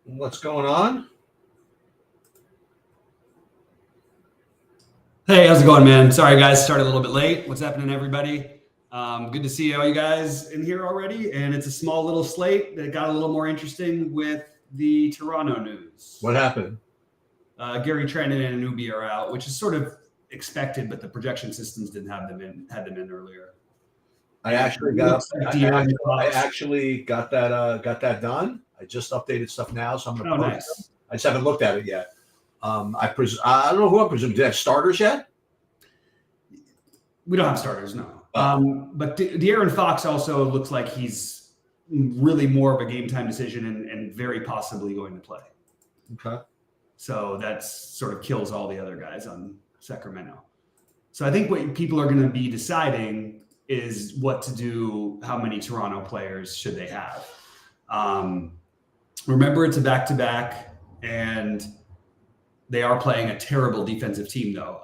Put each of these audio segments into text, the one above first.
What's going on? Hey, how's it going, man? Sorry, guys, started a little bit late. What's happening, everybody? Good to see all you guys in here already. And it's a small little slate that got a little more interesting with the Toronto news. What happened? Gary Trent and Anunoby are out, which is sort of expected, but the projection systems didn't have them in. Had them in earlier. I actually got that done. I just updated stuff now, so I'm gonna post nice. them. I just haven't looked at it yet. I don't know who I'm presuming. Do they have starters yet? We don't have starters, no. But De'Aaron Fox also looks like he's really more of a game time decision and very possibly going to play. Okay. So that sort of kills all the other guys on Sacramento. So I think what people are going to be deciding is what to do, how many Toronto players should they have. Remember, it's a back-to-back, and they are playing a terrible defensive team, though.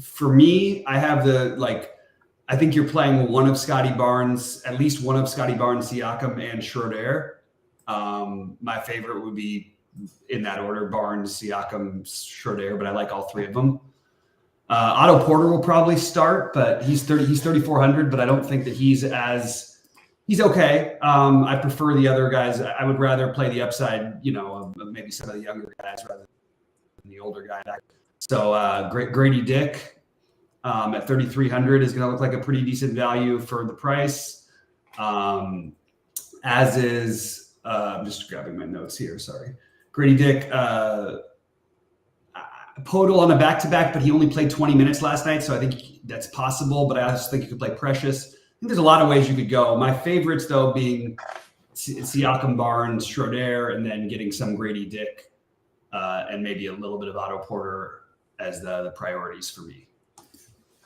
For me, I have I think you're playing one of Scotty Barnes, at least one of Scotty Barnes, Siakam, and Schroeder. My favorite would be in that order: Barnes, Siakam, Schroeder, but I like all three of them. Otto Porter will probably start, but he's 3,400, but I don't think that he's okay. I prefer the other guys. I would rather play the upside, maybe some of the younger guys rather than the older guy. So Grady Dick at 3,300 is going to look like a pretty decent value for the price. As is, I'm just grabbing my notes here. Sorry. Grady Dick, Podol on a back-to-back, but he only played 20 minutes last night, so I think that's possible, but I also think you could play Precious. I think there's a lot of ways you could go. My favorites, though, being Siakam, Barnes, Schroeder, and then getting some Grady Dick and maybe a little bit of Otto Porter as the priorities for me.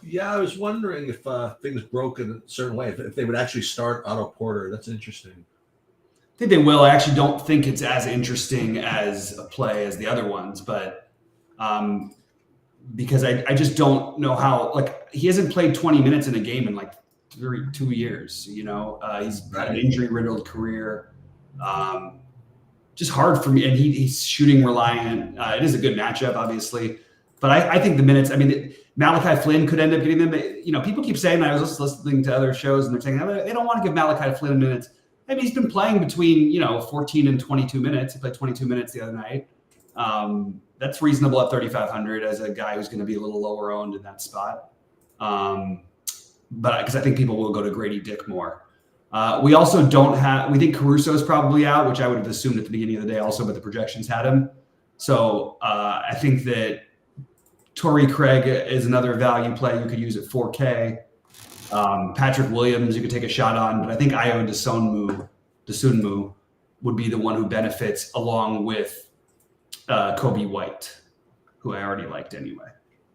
Yeah, I was wondering if things broke in a certain way, if they would actually start Otto Porter. That's interesting. I think they will. I actually don't think it's as interesting as a play as the other ones, but because I just don't know how, he hasn't played 20 minutes in a game in 2 years, he's had an injury-riddled career. Just hard for me, and he's shooting reliant. It is a good matchup, obviously, but I think the minutes, Malachi Flynn could end up getting them. People keep saying that. I was just listening to other shows, and they're saying they don't want to give Malachi Flynn minutes. He's been playing between 14 and 22 minutes. He played 22 minutes the other night. That's reasonable at 3,500 as a guy who's going to be a little lower owned in that spot. But because I think people will go to Grady Dick more. We also we think Caruso is probably out, which I would have assumed at the beginning of the day also, but the projections had him. So I think that Torrey Craig is another value play you could use at 4K. Patrick Williams you could take a shot on, but I think Ayo Dosunmu would be the one who benefits along with Kobe White, who I already liked anyway.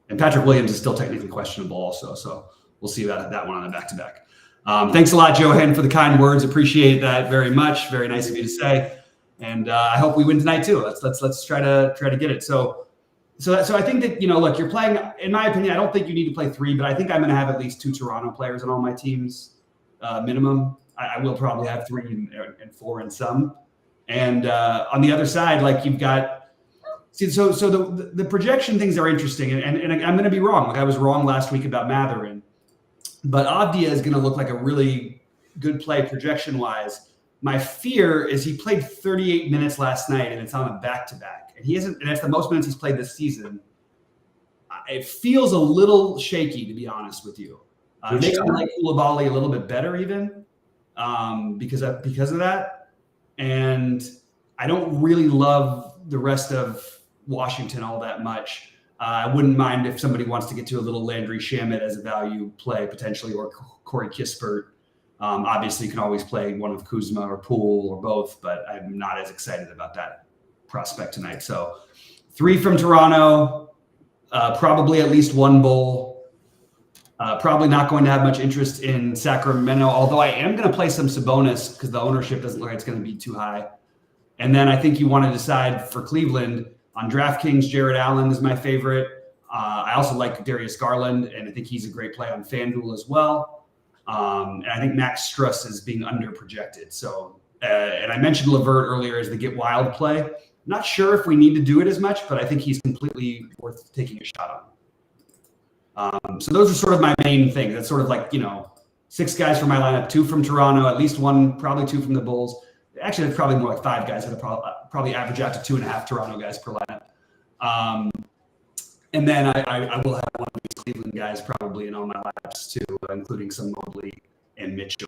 And Patrick Williams is still technically questionable also, so we'll see that one on the back-to-back. Thanks a lot, Johan, for the kind words. Appreciate that very much. Very nice of you to say. And I hope we win tonight too. Let's try to get it. So I think that, look, you're playing, in my opinion, I don't think you need to play three, but I think I'm going to have at least 2 Toronto players on all my teams minimum. I will probably have 3 and 4 in some. And on the other side, you've got, so the projection things are interesting, and I'm going to be wrong. I was wrong last week about Matherin, but Avdia is going to look like a really good play projection-wise. My fear is he played 38 minutes last night, and it's on a back-to-back, and that's the most minutes he's played this season. It feels a little shaky, to be honest with you. It makes me like Koulibaly a little bit better, even because of that, and I don't really love the rest of Washington all that much. I wouldn't mind if somebody wants to get to a little Landry Shamet as a value play potentially, or Corey Kispert. Obviously, you can always play one of Kuzma or Poole or both, but I'm not as excited about that prospect tonight. So 3 from Toronto, probably at least 1 Bull. Probably not going to have much interest in Sacramento, although I am going to play some Sabonis because the ownership doesn't look like it's going to be too high. And then I think you want to decide for Cleveland on DraftKings. Jared Allen is my favorite. I also like Darius Garland, and I think he's a great play on FanDuel as well. And I think Max Struss is being under projected. So And I mentioned Levert earlier as the get wild play. Not sure if we need to do it as much, but I think he's completely worth taking a shot on. So those are sort of my main things. That's sort of like, 6 guys from my lineup, 2 from Toronto, at least 1, probably 2 from the Bulls. Actually, it's probably more like 5 guys that probably average out to 2.5 Toronto guys per lineup. And then I will have one of these Cleveland guys probably in all my lineups too, including some Mobley and Mitchell.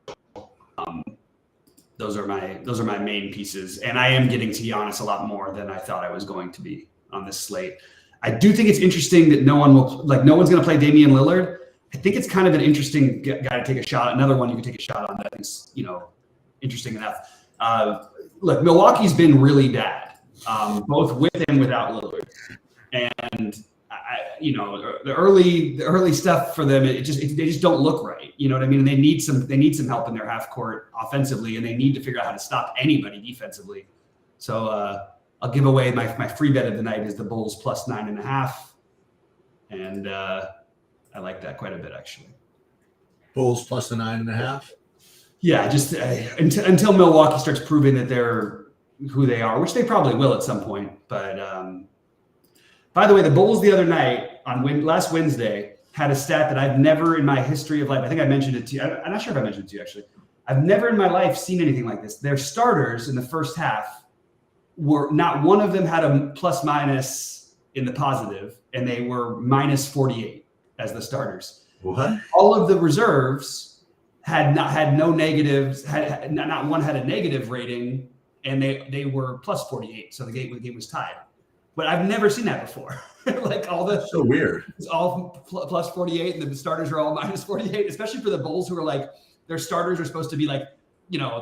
Those are my main pieces, and I am getting to Giannis a lot more than I thought I was going to be on this slate. I do think it's interesting that no one's going to play Damian Lillard. I think it's kind of an interesting guy to take a shot. Another one you can take a shot on that is interesting enough. Look, Milwaukee's been really bad, both with and without Lillard, and the early stuff for them, they just don't look right. You know what I mean? And they need some help in their half court offensively, and they need to figure out how to stop anybody defensively. So I'll give away my free bet of the night is the Bulls plus 9.5, and I like that quite a bit actually. Bulls plus the 9.5. Yeah, just until Milwaukee starts proving that they're who they are, which they probably will at some point. But by the way, the Bulls the other night last Wednesday had a stat that I've never in my history of life. I think I mentioned it to you. I'm not sure if I mentioned it to you actually. I've never in my life seen anything like this. Their starters in the first half were not one of them had a plus minus in the positive, and they were minus 48 as the starters. What? All of the reserves had no negatives. Not one had a negative rating, and they were plus 48. So the game was tied. But I've never seen that before. Like so weird. It's all plus 48, and the starters are all minus 48. Especially for the Bulls, who are like their starters are supposed to be like,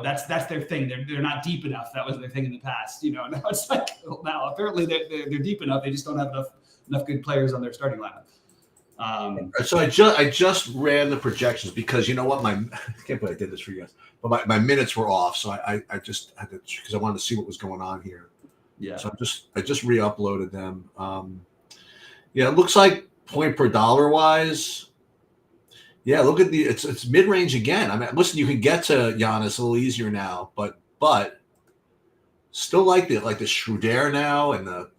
that's their thing. They're not deep enough. That was their thing in the past. Now it's like now apparently they're deep enough. They just don't have enough good players on their starting lineup. So I just ran the projections because you know what, I can't believe I did this for you guys, but my minutes were off, so I just had to, because I wanted to see what was going on here. Yeah. So I just re-uploaded them. Yeah, it looks like point per dollar wise. Yeah, look at it's mid range again. I mean, listen, you can get to Giannis a little easier now, but still like the Schroeder now and the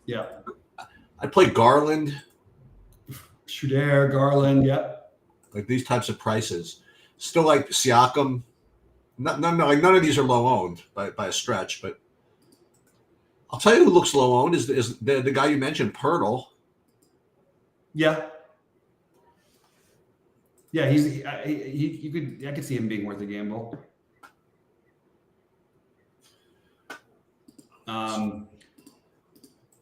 yeah. I play Garland. Schroeder, Garland, yep. Like these types of prices. Still like Siakam. No, like none of these are low owned by a stretch, but I'll tell you who looks low owned is the guy you mentioned, Pirtle. Yeah. Yeah, I could see him being worth a gamble.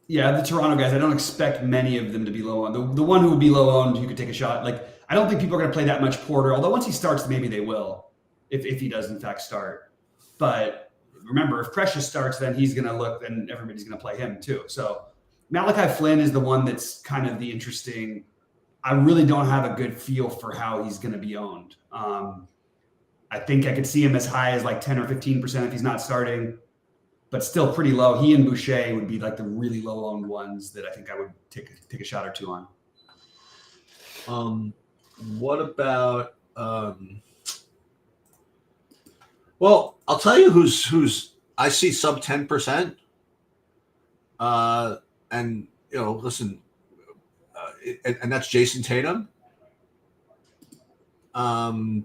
Yeah, the Toronto guys, I don't expect many of them to be low owned. The one who would be low owned, you could take a shot. Like, I don't think people are going to play that much Porter, although once he starts, maybe they will, if he does in fact start. But remember, if Precious starts, then he's going to look, and everybody's going to play him too. So Malachi Flynn is the one that's kind of the interesting. I really don't have a good feel for how he's going to be owned. I think I could see him as high as like 10 or 15% if he's not starting, but still pretty low. He and Boucher would be like the really low owned ones that I think I would take a shot or two on. What about? Well, I'll tell you who's I see sub 10%. And listen. And that's Jason Tatum. I don't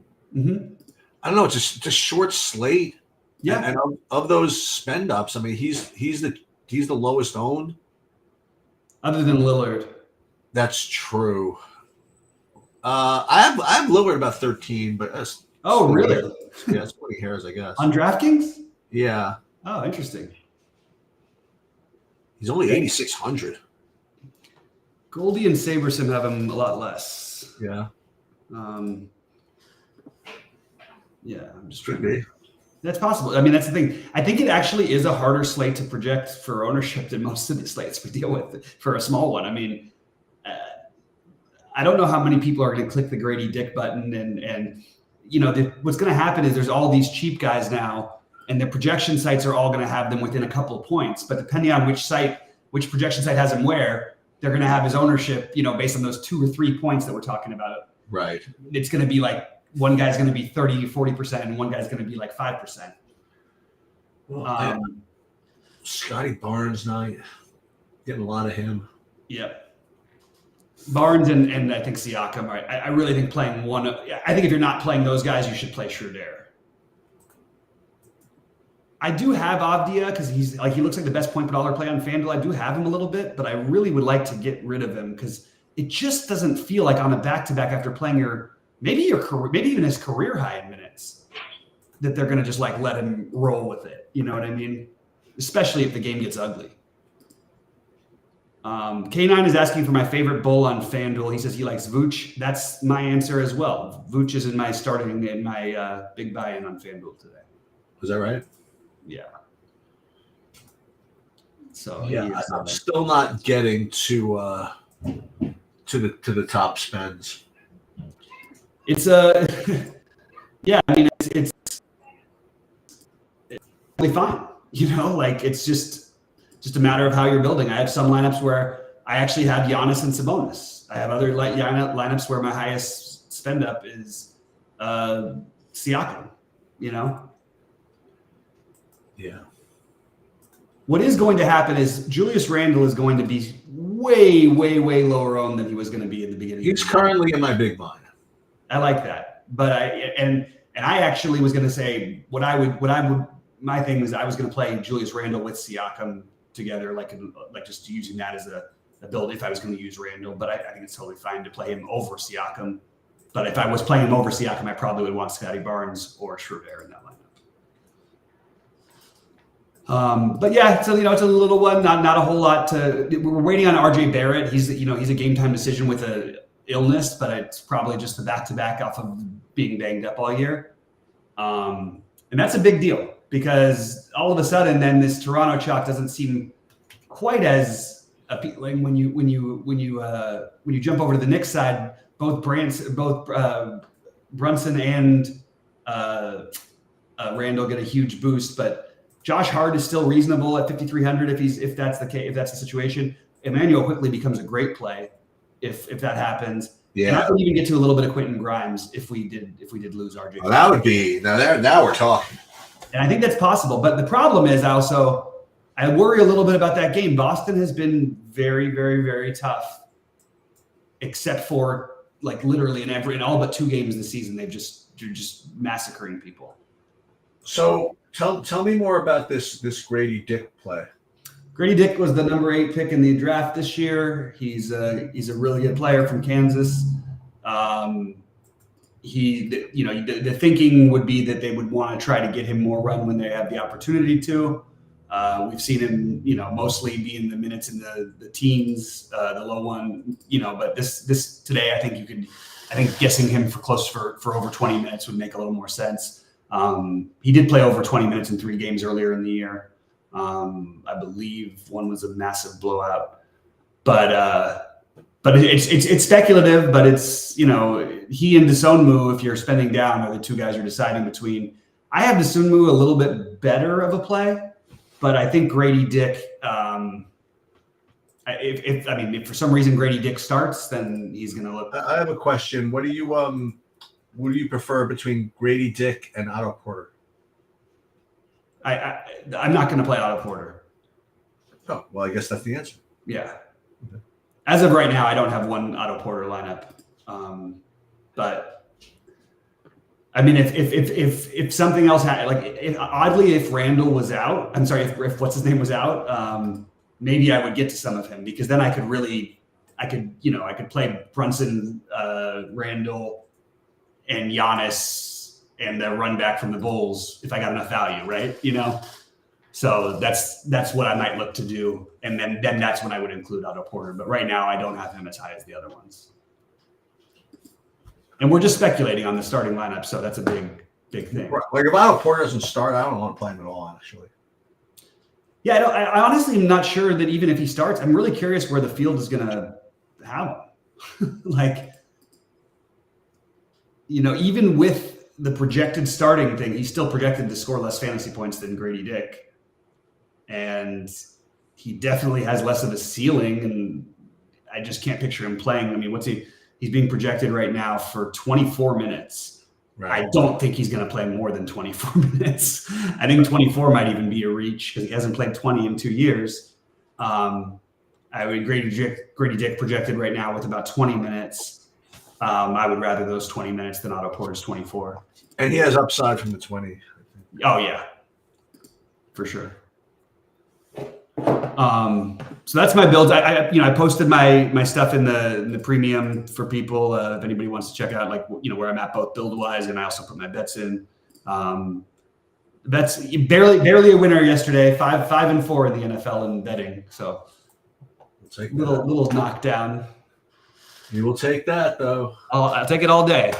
know. It's just short slate. Yeah. And of those spend ups, I mean, he's the lowest owned. Other than Lillard. That's true. I have Lillard about 13, but that's really? Yeah, it's 20 hairs, I guess. On DraftKings? Yeah. Oh, interesting. He's only 8,600. Goldie and Saberson have him a lot less. Yeah. Yeah, I'm just Could trying to. be. That's possible. I mean, that's the thing. I think it actually is a harder slate to project for ownership than most of the slates we deal with for a small one. I mean, I don't know how many people are going to click the Grady Dick button, and what's going to happen is there's all these cheap guys now, and the projection sites are all going to have them within a couple of points. But depending on which projection site has him where, they're going to have his ownership, based on those 2 or 3 points that we're talking about. Right. It's going to be like one guy's going to be 30, 40%, and one guy's going to be like 5%. Well, Scotty Barnes now, getting a lot of him. Yeah. Barnes and I think Siakam. I really think playing one. I think if you're not playing those guys, you should play Schroeder. I do have Avdia because he looks like the best point per dollar play on FanDuel. I do have him a little bit, but I really would like to get rid of him because it just doesn't feel like on a back-to-back after playing maybe even his career high in minutes that they're going to just like let him roll with it. You know what I mean? Especially if the game gets ugly. K9 is asking for my favorite bull on FanDuel. He says he likes Vooch. That's my answer as well. Vooch is in my big buy-in on FanDuel today. Was that right? Yeah. So yeah, I'm still not getting to the top spends. It's yeah. I mean, it's really fine. You know, like it's just a matter of how you're building. I have some lineups where I actually have Giannis and Sabonis. I have other lineups where my highest spend up is Siakam. You know. Yeah. What is going to happen is Julius Randle is going to be way, way, way lower owned than he was going to be in the beginning. He's currently in my big buy. I like that, but I actually was going to say my thing was I was going to play Julius Randle with Siakam together, like just using that as a build if I was going to use Randle. But I think it's totally fine to play him over Siakam. But if I was playing him over Siakam, I probably would want Scotty Barnes or Schroeder in that lineup. But yeah, so it's a little one, not a whole lot we're waiting on RJ Barrett. He's a game time decision with a illness, but it's probably just the back-to-back off of being banged up all year. And that's a big deal because all of a sudden then this Toronto chalk doesn't seem quite as appealing when you jump over to the Knicks side. Both Brunson and Randall get a huge boost, but Josh Hart is still reasonable at 5,300 if that's the case, if that's the situation. Emmanuel quickly becomes a great play if that happens. Yeah. And I would even get to a little bit of Quentin Grimes if we did lose RJ. Well, that would be now we're talking. And I think that's possible. But the problem is I worry a little bit about that game. Boston has been very, very, very tough, except for like literally in all but 2 games this season. They're just massacring people. So tell me more about this Grady Dick play. Grady Dick was the number 8 pick in the draft this year. He's a really good player from Kansas. The thinking would be that they would want to try to get him more run when they have the opportunity to. We've seen him, mostly be in the minutes in the teens, the low one, but this today, I think guessing him for over 20 minutes would make a little more sense. He did play over 20 minutes in 3 games earlier in the year. I believe one was a massive blowout, but it's speculative, but it's, he and Desonmu, if you're spending down, are the 2 guys you're deciding between. I have Desonmu a little bit better of a play, but I think Grady Dick, if for some reason Grady Dick starts, then he's going to look. I have a question. What do you prefer between Grady Dick and Otto Porter? I'm not going to play Otto Porter. Oh, well, I guess that's the answer. Yeah. Okay. As of right now, I don't have one Otto Porter lineup. But I mean, if something else had, oddly, if Randall was out, I'm sorry, if what's his name was out, maybe I would get to some of him because then I could play Brunson, Randall, and Giannis and the run back from the Bulls if I got enough value, right? So that's what I might look to do. And then that's when I would include Otto Porter. But right now I don't have him as high as the other ones. And we're just speculating on the starting lineup. So that's a big thing. Right. Like if Otto Porter doesn't start, I don't want to play him at all, actually. Yeah, I honestly am not sure that even if he starts, I'm really curious where the field is going to have him. Even with the projected starting thing, he's still projected to score less fantasy points than Grady Dick. And he definitely has less of a ceiling. And I just can't picture him playing. I mean, he's being projected right now for 24 minutes. I don't think he's going to play more than 24 minutes. I think 24 might even be a reach because he hasn't played 20 in 2 years. I would Grady Dick projected right now with about 20 minutes. I would rather those 20 minutes than Otto Porter's 24. And he has upside from the 20. Oh yeah, for sure. So that's my build. I posted my stuff in the premium for people. If anybody wants to check out where I'm at both build wise, and I also put my bets in. Bets barely a winner yesterday. 5-4 in the NFL in betting. So little knockdown. You will take that though. I'll take it all day.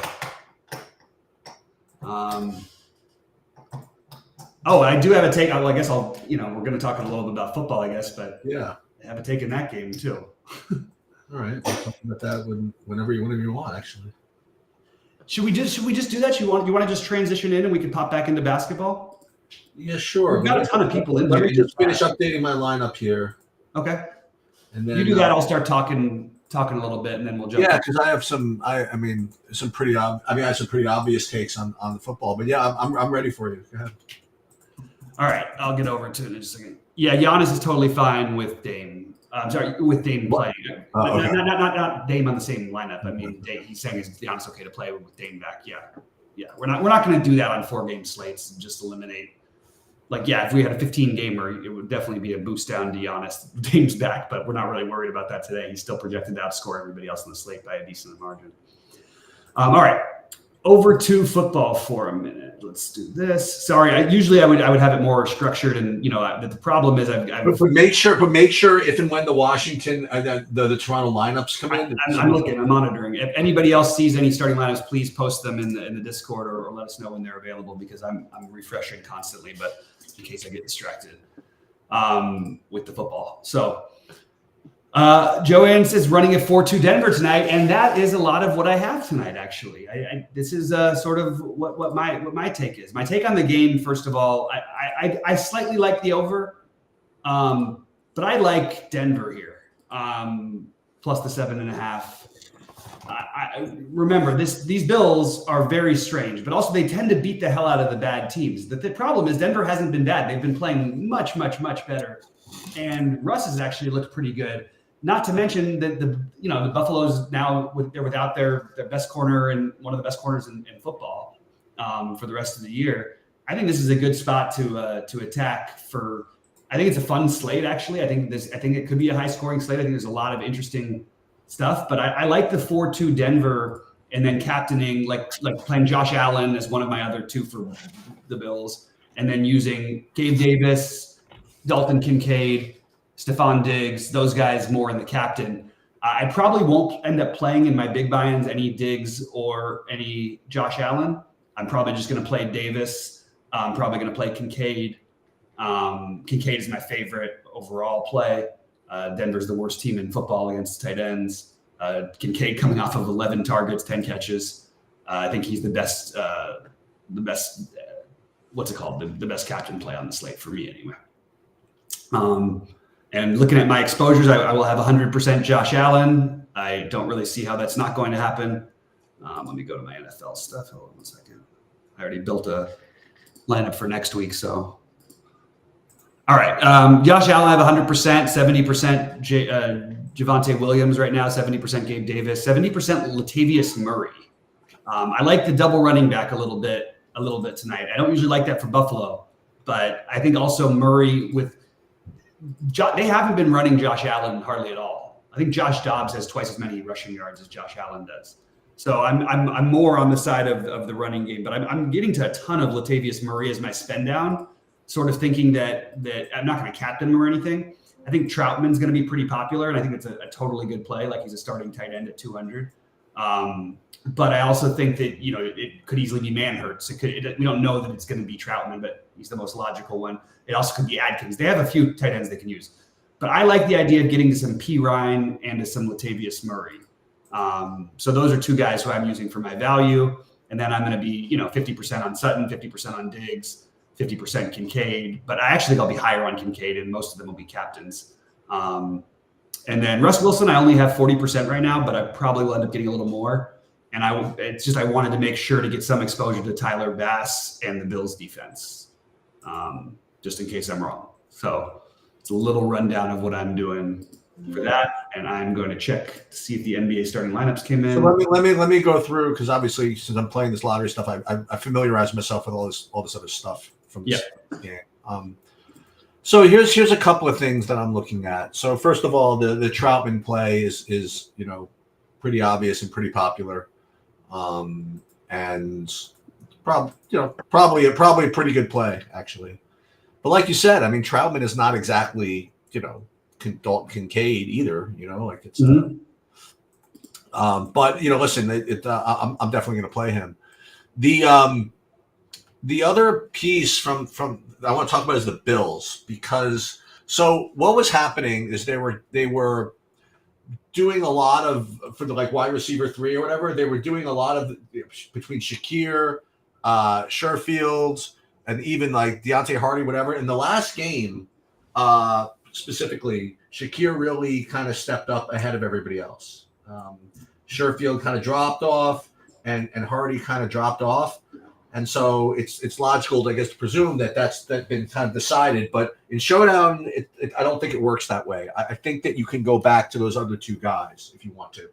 I do have a take. I guess we're going to talk a little bit about football, I guess, but yeah, I have a take in that game too. All right, we'll talk about that whenever you want. Actually, should we just do that? You want to just transition in and we can pop back into basketball? Yeah, sure. We've got a ton of people in Let here. me just finish updating my lineup here. Okay. And then you do that. I'll start talking a little bit, and then we'll jump. Yeah, because I have some. I have pretty obvious takes on the football. But yeah, I'm ready for you. Go ahead. All right, I'll get over to it in just a second. Yeah, Giannis is totally fine with Dame. I'm sorry, with Dame playing. Okay. Not Dame on the same lineup. I mean, he's saying is Giannis okay to play with Dame back? Yeah. We're not going to do that on 4-game slates and just eliminate. If we had a 15-gamer, it would definitely be a boost down to Giannis. Dame's back, but we're not really worried about that today. He's still projected to outscore everybody else on the slate by a decent margin. All right. Over to football for a minute. Let's do this. Sorry, usually I would have it more structured, and the problem is But make sure if and when the Washington the Toronto lineups come in. I'm looking. I'm monitoring. If anybody else sees any starting lineups, please post them in the Discord or let us know when they're available because I'm refreshing constantly. But in case I get distracted with the football, so. Joanne says running at 4-2 Denver tonight, and that is a lot of what I have tonight. Actually, this is sort of what my take is. My take on the game, first of all, I slightly like the over, but I like Denver here plus the 7.5. Remember these Bills are very strange, but also they tend to beat the hell out of the bad teams. The problem is Denver hasn't been bad; they've been playing much better, and Russ has actually looked pretty good. Not to mention that the Buffaloes now they're without their best corner and one of the best corners in football for the rest of the year. I think this is a good spot to attack for. I think it's a fun slate actually. I think it could be a high scoring slate. I think there's a lot of interesting stuff, but I like the 4-2 Denver and then captaining like playing Josh Allen as one of my other two for the Bills, and then using Gabe Davis, Dalton Kincaid, Stephon Diggs, those guys more in the captain. I probably won't end up playing in my big buy-ins any Diggs or any Josh Allen. I'm probably just going to play Davis. I'm probably going to play Kincaid. Kincaid is my favorite overall play. Denver's the worst team in football against tight ends. Kincaid coming off of 11 targets, 10 catches. I think he's the best what's it called? The best captain play on the slate for me anyway. And looking at my exposures, I will have 100% Josh Allen. I don't really see how that's not going to happen. Let me go to my NFL stuff. Hold on 1 second. I already built a lineup for next week. So, all right. Josh Allen, I have 100%, 70% Javonte Williams right now, 70% Gabe Davis, 70% Latavius Murray. I like the double running back a little bit tonight. I don't usually like that for Buffalo, but I think also Murray they haven't been running Josh Allen hardly at all. I think Josh Dobbs has twice as many rushing yards as Josh Allen does. So I'm more on the side of the running game, but I'm getting to a ton of Latavius Murray as my spend down, sort of thinking that I'm not going to captain him or anything. I think Troutman's going to be pretty popular, and I think it's a totally good play. Like he's a starting tight end at 200. But I also think that it could easily be Manhurts. We don't know that it's going to be Troutman, but he's the most logical one. It also could be Adkins. They have a few tight ends they can use. But I like the idea of getting to some P. Ryan and to some Latavius Murray. So those are two guys who I'm using for my value. And then I'm going to be 50% on Sutton, 50% on Diggs, 50% Kincaid. But I actually think I'll be higher on Kincaid, and most of them will be captains. And then Russ Wilson, I only have 40% right now, but I probably will end up getting a little more. And I wanted to make sure to get some exposure to Tyler Bass and the Bills defense, just in case I'm wrong. So it's a little rundown of what I'm doing for that, and I'm going to check to see if the NBA starting lineups came in. So let me go through, because obviously since I'm playing this lottery stuff, I familiarized myself with all this other stuff from this game. So here's a couple of things that I'm looking at. So first of all, the Troutman play is pretty obvious and pretty popular. And probably a pretty good play, actually. But like you said, I mean, Troutman is not exactly, Dalton Kincaid either, like it's, but listen, I'm definitely going to play him. The other piece from I want to talk about is the Bills, because so what was happening is they were doing a lot of, for the like wide receiver 3 or whatever, they were doing a lot of between Shakir, Sherfield, and even like Deontay Hardy, whatever. In the last game, specifically, Shakir really kind of stepped up ahead of everybody else. Sherfield kind of dropped off, and Hardy kind of dropped off. And so it's logical, I guess, to presume that's been kind of decided. But in Showdown, I don't think it works that way. I think that you can go back to those other 2 guys if you want to.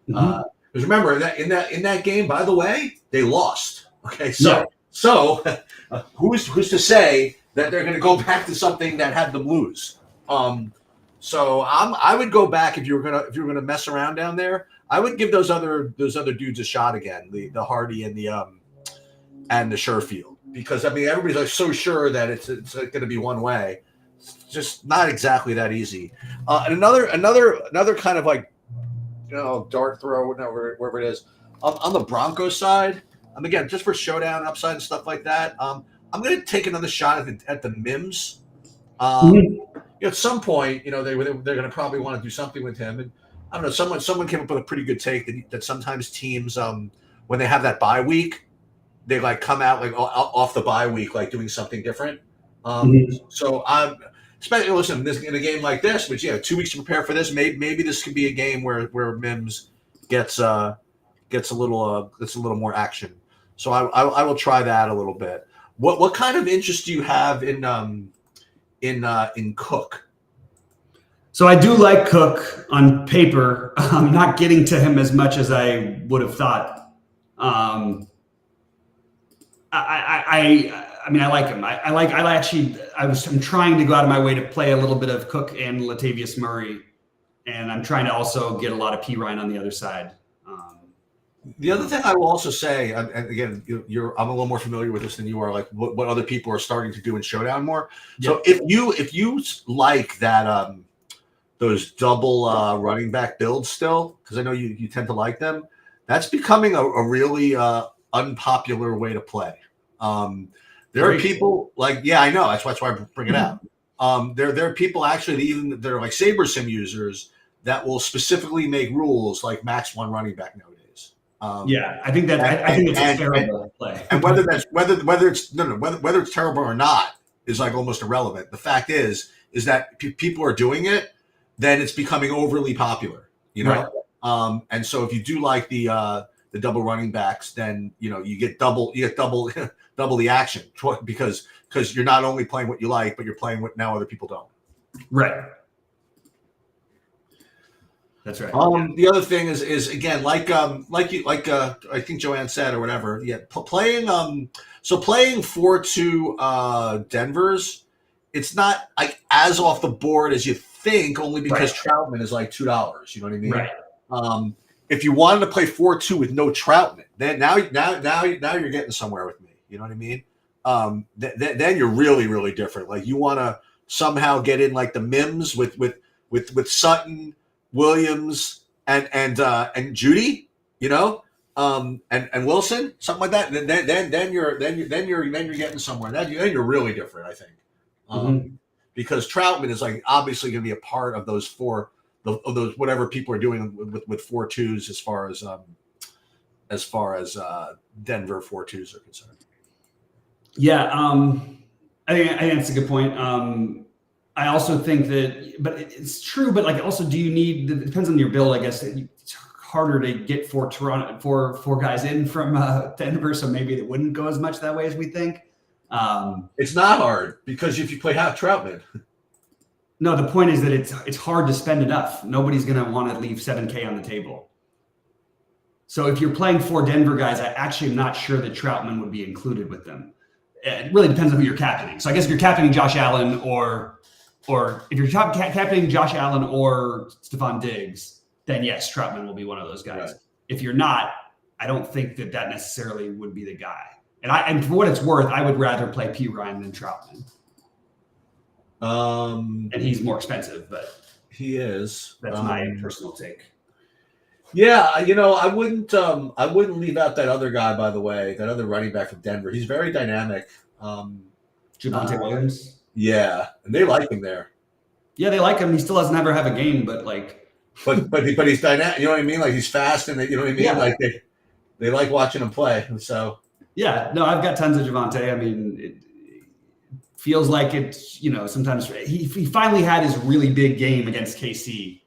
Because remember, in that game, by the way, they lost. Okay, so who's to say that they're going to go back to something that had them lose? So I would go back if you were gonna mess around down there. I would give those other dudes a shot again, the Hardy and the Sherfield, because I mean everybody's like so sure that it's going to be one way. It's just not exactly that easy. And another kind of like dart throw, wherever it is, on the Broncos side. Again, just for Showdown upside and stuff like that. I'm going to take another shot at the Mims. At some point, they're going to probably want to do something with him. And I don't know, someone came up with a pretty good take that sometimes teams, when they have that bye week, they like come out like off the bye week, like doing something different. So I'm especially in a game like this, which 2 weeks to prepare for this. Maybe this could be a game where Mims gets a little more action. So I will try that a little bit. What kind of interest do you have in Cook? So I do like Cook on paper. I'm not getting to him as much as I would have thought. I mean, I like him. I'm trying to go out of my way to play a little bit of Cook and Latavius Murray, and I'm trying to also get a lot of P. Ryan on the other side. The other thing I will also say, and again, I'm a little more familiar with this than you are, like what other people are starting to do in Showdown more. So if you like that, those double running back builds still, because I know you tend to like them, that's becoming a really unpopular way to play. There are people like, I know, that's why I bring it out. There are people actually they're like SaberSim users that will specifically make rules like max 1 running back nowadays. I think it's a terrible play. And whether it's terrible or not is like almost irrelevant. The fact is that people are doing it, then it's becoming overly popular. Right. And so if you do like the double running backs, then you get double double the action, because you're not only playing what you like, but you're playing what now other people don't. Right. That's right. The other thing is again, I think Joanne said or whatever. Yeah, playing 4-2 Denver's, it's not like as off the board as you think, only because Troutman is like $2. You know what I mean? Right. If you wanted to play 4-2 with no Troutman, then now you're getting somewhere with me. You know what I mean? Then you're really, really different. Like you want to somehow get in like the Mims with Sutton, Williams, and Judy, and Wilson, something like that. Then you're getting somewhere. Then you're really different, I think, because Troutman is like obviously going to be a part of those those whatever people are doing with 4-2s as far as Denver 4-2s are concerned. Yeah, I think that's a good point. I also think that, but it's true. But like, also, do you need? It depends on your build, I guess. It's harder to get four guys in from Denver, so maybe it wouldn't go as much that way as we think. It's not hard because if you play half Troutman. No, the point is that it's hard to spend enough. Nobody's going to want to leave $7K on the table. So if you're playing 4 Denver guys, I actually am not sure that Troutman would be included with them. It really depends on who you're captaining. So I guess if you're captaining Josh Allen or if you're captaining Josh Allen or Stephon Diggs, then yes, Troutman will be one of those guys. Right. If you're not, I don't think that necessarily would be the guy. And for what it's worth, I would rather play P. Ryan than Troutman. And he's more expensive, but he is. That's my personal take. Yeah, I wouldn't leave out that other guy, by the way, that other running back from Denver. He's very dynamic. Javonte Williams. Yeah, and they like him there. Yeah, they like him. He still doesn't ever have a game, but he's dynamic. You know what I mean? Like he's fast, and you know what I mean? Yeah. Like they like watching him play. So yeah, no, I've got tons of Javonte. I mean, it feels like it's sometimes he finally had his really big game against KC.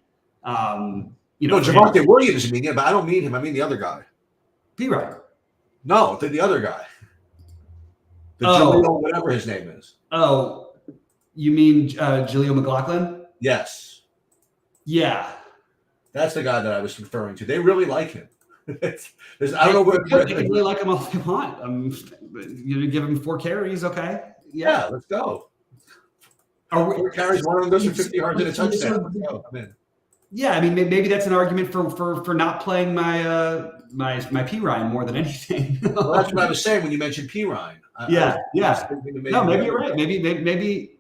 Javonte Williams, but I don't mean him. I mean the other guy. P. Ryan. No, the other guy. Jaleel, whatever his name is. Oh, you mean Jaleel McLaughlin? Yes. Yeah. That's the guy that I was referring to. They really like him. I don't know where they really like him all they want. Give him 4 carries, okay? Yeah, let's go. 4 carries, one of them goes for 50 yards and a touchdown. Let's go. I'm in. Yeah, I mean, maybe that's an argument for not playing my P. Ryan more than anything. Well, that's what I was saying when you mentioned P. Ryan. Yeah. No, maybe you're right. Maybe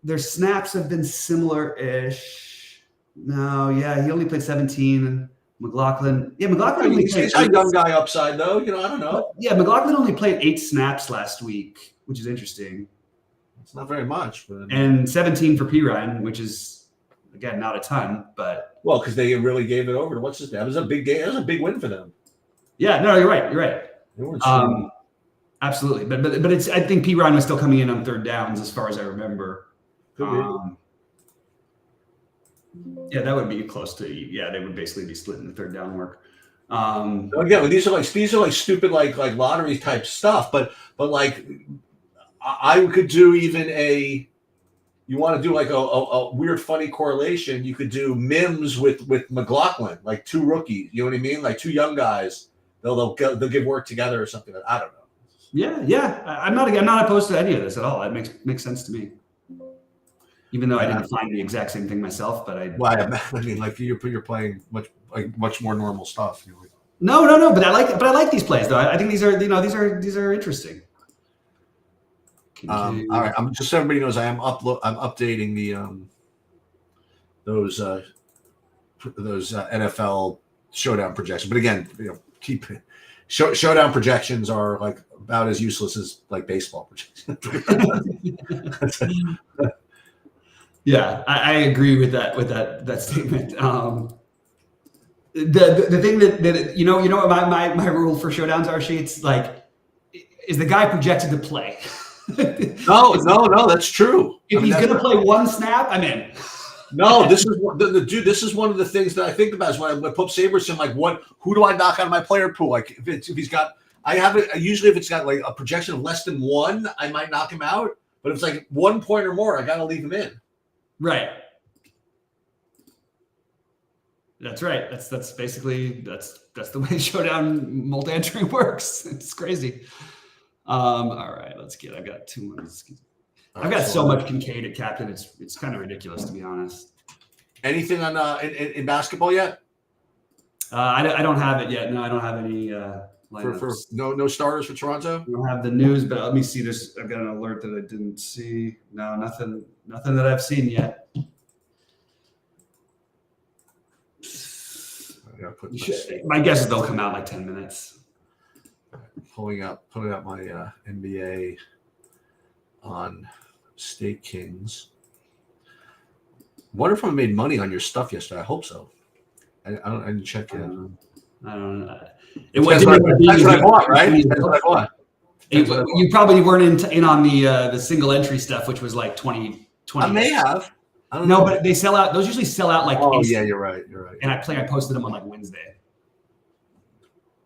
their snaps have been similar-ish. No, yeah, he only played 17. McLaughlin. Yeah, McLaughlin only played. He's a young guy upside, though. I don't know. Yeah, McLaughlin only played 8 snaps last week, which is interesting. It's not very much, but and 17 for P. Ryan, which is. Again, not a ton, but because they really gave it over to what's his name. It was a big game. It was a big win for them. Yeah, no, you're right. Absolutely, but it's. I think P. Ryan was still coming in on 3rd downs, as far as I remember. Yeah, that would be close to. Yeah, they would basically be splitting the 3rd down work. Again, these are like stupid like lottery type stuff, but like I could do even a. You want to do like a weird, funny correlation. You could do Mims with McLaughlin, like 2 rookies. You know what I mean? Like 2 young guys. They'll give work together or something. I don't know. Yeah. I'm not opposed to any of this at all. It makes sense to me. Even though I didn't find the exact same thing myself, but I. Well, I mean, like you're playing much more normal stuff. No. But I like these plays though. I think these are interesting. All right, I'm just so everybody knows I'm updating the those NFL showdown projections. But again, keep showdown projections are like about as useless as like baseball projections. Yeah, I agree with that statement. The thing that my rule for showdowns are, it's like, is the guy projected to play? No, that's true. If he's going to play 1 snap, I'm in. No, this is dude. This is one of the things that I think about is when I put Saberson. Like, who do I knock out of my player pool? Like, if he's got, I have it. Usually, if it's got like a projection of less than 1, I might knock him out. But if it's like 1 point or more, I got to leave him in. Right. That's right. That's basically that's the way showdown multi-entry works. It's crazy. All right, I've got 2 months. I've got so much Kincaid at captain. It's kind of ridiculous, to be honest. Anything on in basketball yet? I don't have it yet. No, I don't have any lineups. For no starters for Toronto. I don't have the news, but let me see. I've got an alert that I didn't see. No, nothing that I've seen yet. My guess is they'll come out in like 10 minutes. Pulling out my NBA on State Kings. Wonder if I made money on your stuff yesterday. I hope so. I didn't check yet. I don't know. That's what I bought, right? That's what I bought. You probably weren't in on the single entry stuff, which was like 20. I may have. I don't No, know. but they sell out. Those usually sell out like. Oh, yeah, instantly. you're right. You're right. And I posted them on like Wednesday.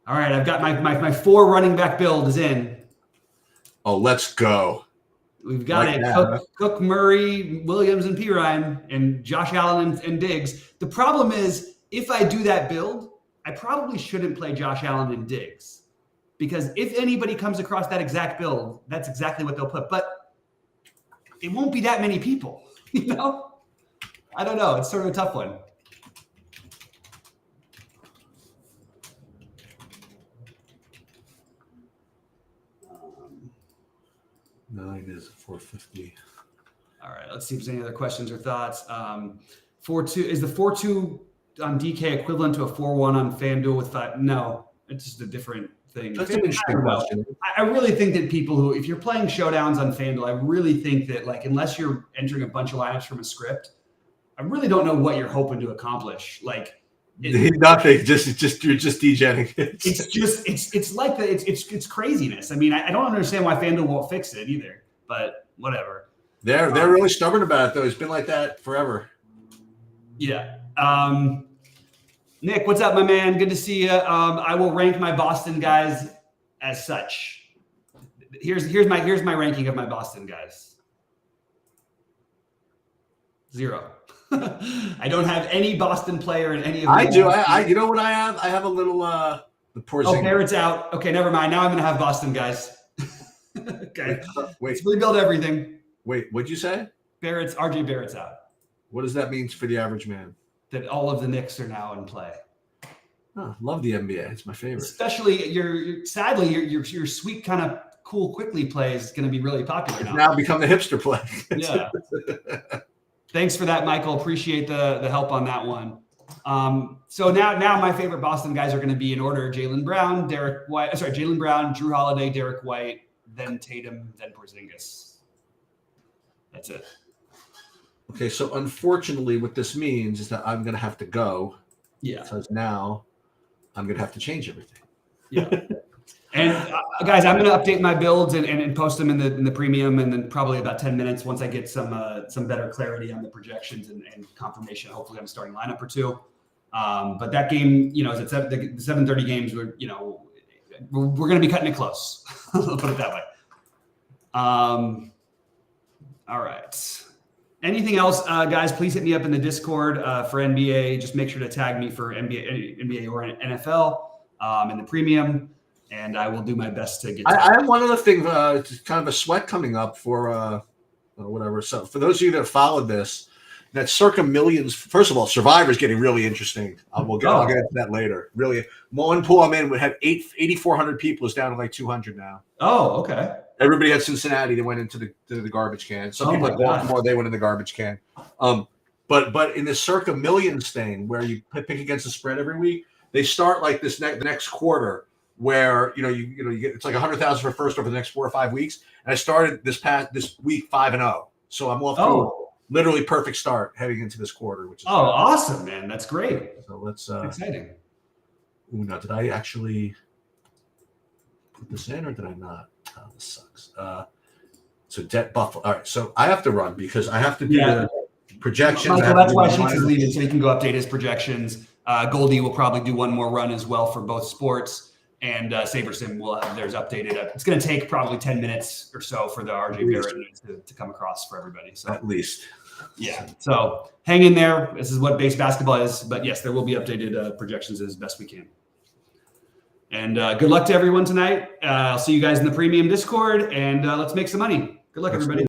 All right, I've got my 4 running back build is in. Oh, let's go. We've got Like it. that, Cook, Murray, Williams, and Pirine, and Josh Allen and Diggs. The problem is, if I do that build, I probably shouldn't play Josh Allen and Diggs, because if anybody comes across that exact build, that's exactly what they'll put. But it won't be that many people, you know? I don't know. It's sort of a tough one. Nine is 450. All right, let's see if there's any other questions or thoughts. 4-2 is the 4-2 on DK equivalent to a 4-1 on FanDuel with 5? No, it's just a different thing. That's an interesting question. I really think that people who, if you're playing showdowns on FanDuel, I really think that, like, unless you're entering a bunch of lineups from a script, I really don't know what you're hoping to accomplish. Like, Nothing. You're just degenning. It's like it's craziness. I mean, I don't understand why FanDuel won't fix it either, but whatever. They're really stubborn about it, though. It's been like that forever. Yeah. Nick, what's up, my man? Good to see you. I will rank my Boston guys as such. Here's my ranking of my Boston guys. 0. I don't have any Boston player in any of them. I do. You know what I have? I have a little the Porzingis. Oh, Barrett's out. Okay, never mind. Now I'm gonna have Boston guys. Okay. Wait. Let's rebuild everything. Wait, what'd you say? RJ Barrett's out. What does that mean for the average man? That all of the Knicks are now in play. Oh, love the NBA. It's my favorite. Especially sadly your sweet kind of cool quickly play is going to be really popular now. Now become the hipster play. Yeah. Thanks for that, Michael. Appreciate the help on that one. So now my favorite Boston guys are going to be in order: Jaylen Brown, Drew Holiday, Derek White, then Tatum, then Porzingis. That's it. Okay, so unfortunately, what this means is that I'm going to have to go. Yeah. Because now I'm going to have to change everything. Yeah. And guys, I'm going to update my builds and post them in the premium, and then probably about 10 minutes once I get some better clarity on the projections and confirmation. Hopefully, I'm starting lineup or two. But that game, is at the 7:30 games. We're going to be cutting it close. I'll put it that way. All right. Anything else, guys? Please hit me up in the Discord for NBA. Just make sure to tag me for NBA or NFL in the premium, and I will do my best to get. I have one other thing. It's kind of a sweat coming up for whatever. So for those of you that followed this, that circa millions. First of all, Survivor's getting really interesting. I'll get into that later. Really, one pool I'm in would have 8,400 people. Is down to like 200 now. Oh, okay. Everybody at Cincinnati that went into the garbage can. Some people at Baltimore, they went in the garbage can. But in this circa millions thing where you pick against the spread every week, they start like the next quarter where you get it's like 100,000 for first over the next 4 or 5 weeks. And I started this week 5-0, so I'm off to literally perfect start heading into this quarter. Which is great. Awesome, man! That's great. So let's exciting. Ooh, now did I actually put this in or did I not? Oh, this sucks. So debt Buffalo. All right, so I have to run because I have to do the projections. Michael, that's why Sheets is leaving, so he can go update his projections. Goldie will probably do one more run as well for both sports, and SaberSim will have theirs updated. It's going to take probably 10 minutes or so for the RJ Barrett to come across for everybody. So at least. Yeah. So hang in there. This is what base basketball is. But yes, there will be updated projections as best we can. And good luck to everyone tonight. I'll see you guys in the premium Discord, and let's make some money. Good luck, everybody.